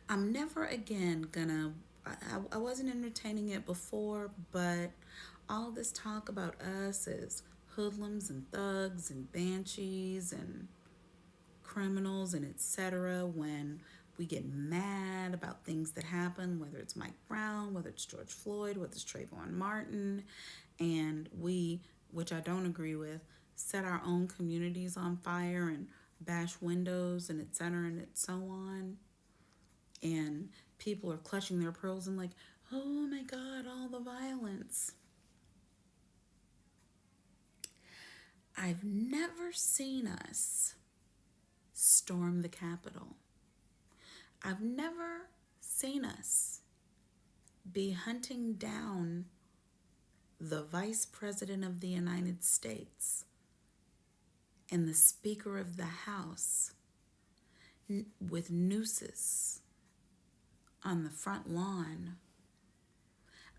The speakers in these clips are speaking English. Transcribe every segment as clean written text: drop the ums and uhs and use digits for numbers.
I'm never again gonna, I wasn't entertaining it before, but all this talk about us as hoodlums and thugs and banshees and criminals and etc. when we get mad about things that happen, whether it's Mike Brown, whether it's George Floyd, whether it's Trayvon Martin, and we, which I don't agree with, set our own communities on fire and bash windows and etc. and so on, and people are clutching their pearls and like, oh my God, all the violence. I've never seen us storm the Capitol. I've never seen us be hunting down the Vice President of the United States and the Speaker of the House with nooses on the front lawn.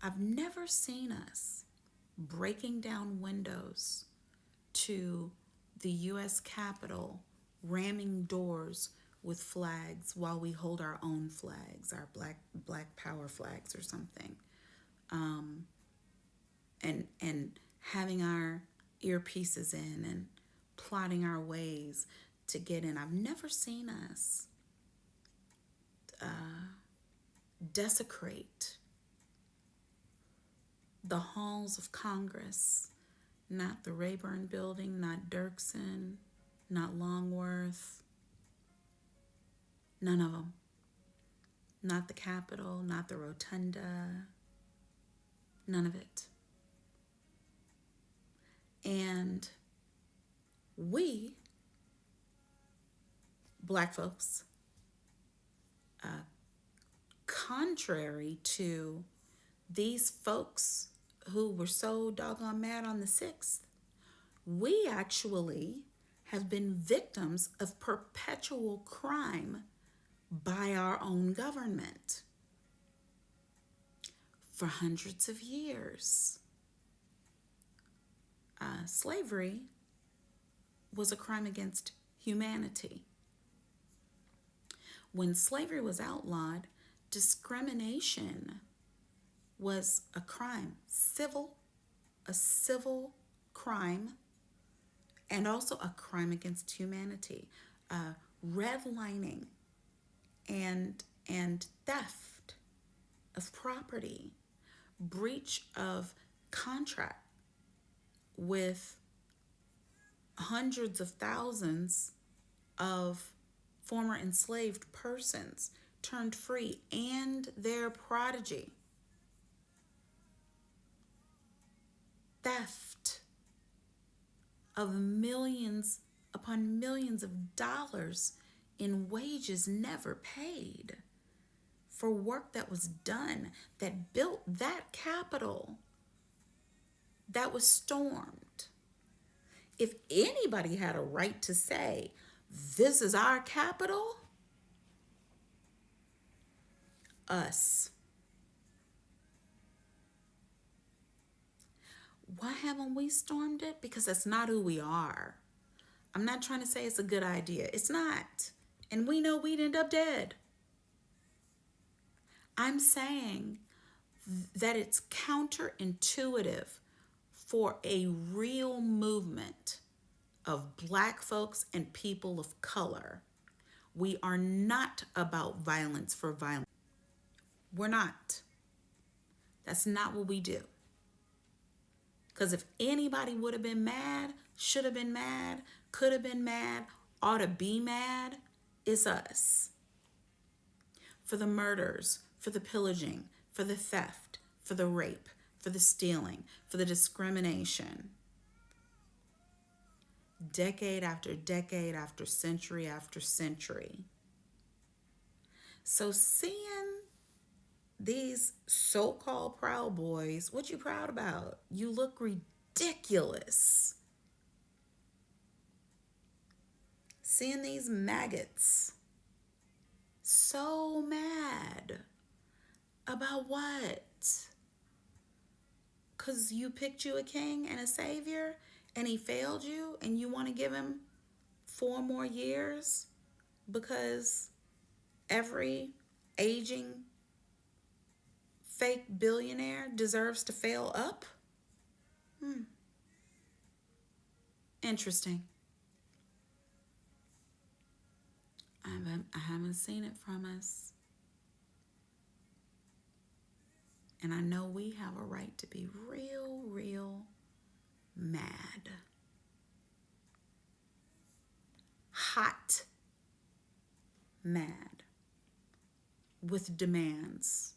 I've never seen us breaking down windows to the U.S. Capitol, ramming doors with flags while we hold our own flags, our black power flags or something, and having our earpieces in and plotting our ways to get in. I've never seen us desecrate the halls of Congress, not the Rayburn Building, not Dirksen, not Longworth, none of them. Not the Capitol, not the Rotunda, none of it. And we, black folks, contrary to these folks who were so doggone mad on the 6th, we actually have been victims of perpetual crime by our own government for hundreds of years. Slavery was a crime against humanity. When slavery was outlawed, discrimination was a crime, a civil crime, and also a crime against humanity. Redlining and theft of property, breach of contract with hundreds of thousands of former enslaved persons turned free and their prodigy. Theft of millions upon millions of dollars in wages never paid for work that was done, that built that Capitol that was stormed. If anybody had a right to say, this is our Capitol, us. Why haven't we stormed it? Because that's not who we are. I'm not trying to say it's a good idea. It's not. And we know we'd end up dead. I'm saying that it's counterintuitive for a real movement of black folks and people of color. We are not about violence for violence. We're not. That's not what we do. Because if anybody would have been mad, should have been mad, could have been mad, ought to be mad, it's us. For the murders, for the pillaging, for the theft, for the rape, for the stealing, for the discrimination. Decade after decade after century. So seeing these so-called Proud Boys, what you proud about? You look ridiculous. Seeing these maggots so mad about what? Because you picked you a king and a savior and he failed you and you want to give him 4 more years because every aging fake billionaire deserves to fail up? Interesting. I haven't seen it from us. And I know we have a right to be real, real mad. Hot mad with demands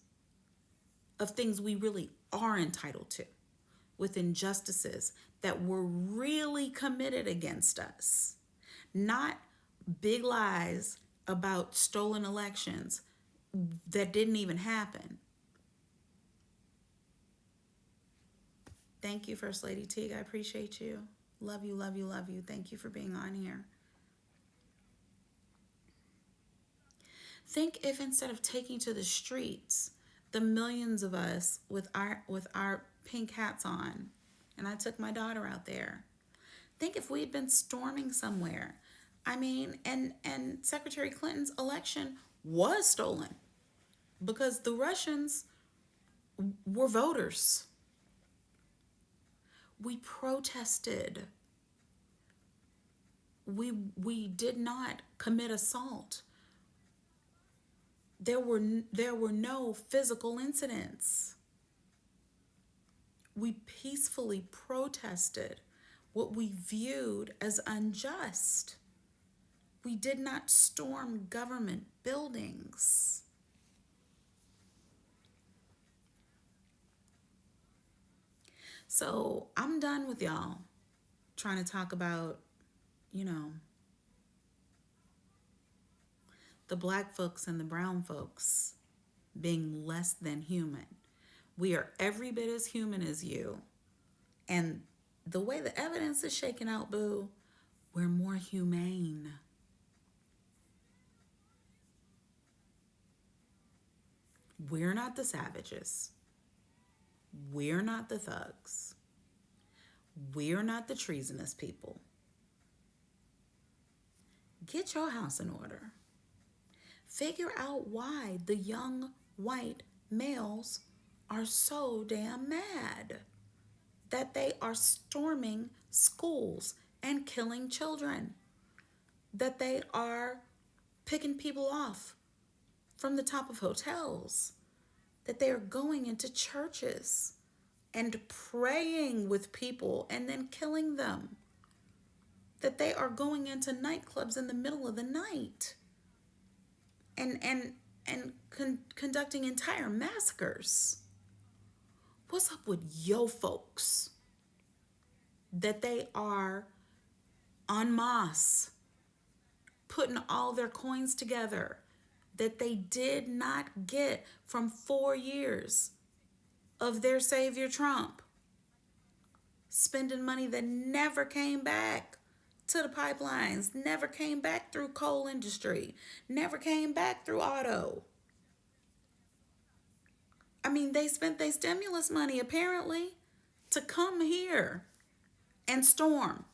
of things we really are entitled to, with injustices that were really committed against us, not big lies about stolen elections that didn't even happen. Thank you, First Lady Teague. I appreciate you. Love you, love you, love you. Thank you for being on here. Think if instead of taking to the streets, the millions of us with our pink hats on, and I took my daughter out there. Think if we had been storming somewhere. I mean, and Secretary Clinton's election was stolen because the Russians were voters. We protested. We did not commit assault. There were no physical incidents. We peacefully protested what we viewed as unjust. We did not storm government buildings. So I'm done with y'all trying to talk about, you know, the black folks and the brown folks being less than human. We are every bit as human as you. And the way the evidence is shaken out, boo, we're more humane. We're not the savages. We're not the thugs. We're not the treasonous people. Get your house in order. Figure out why the young white males are so damn mad that they are storming schools and killing children, that they are picking people off from the top of hotels, that they are going into churches and praying with people and then killing them, that they are going into nightclubs in the middle of the night and conducting entire massacres. What's up with yo folks? That they are en masse putting all their coins together that they did not get from 4 years of their savior Trump, spending money that never came back to the pipelines, never came back through coal industry, never came back through auto. I mean, they spent their stimulus money apparently to come here and storm.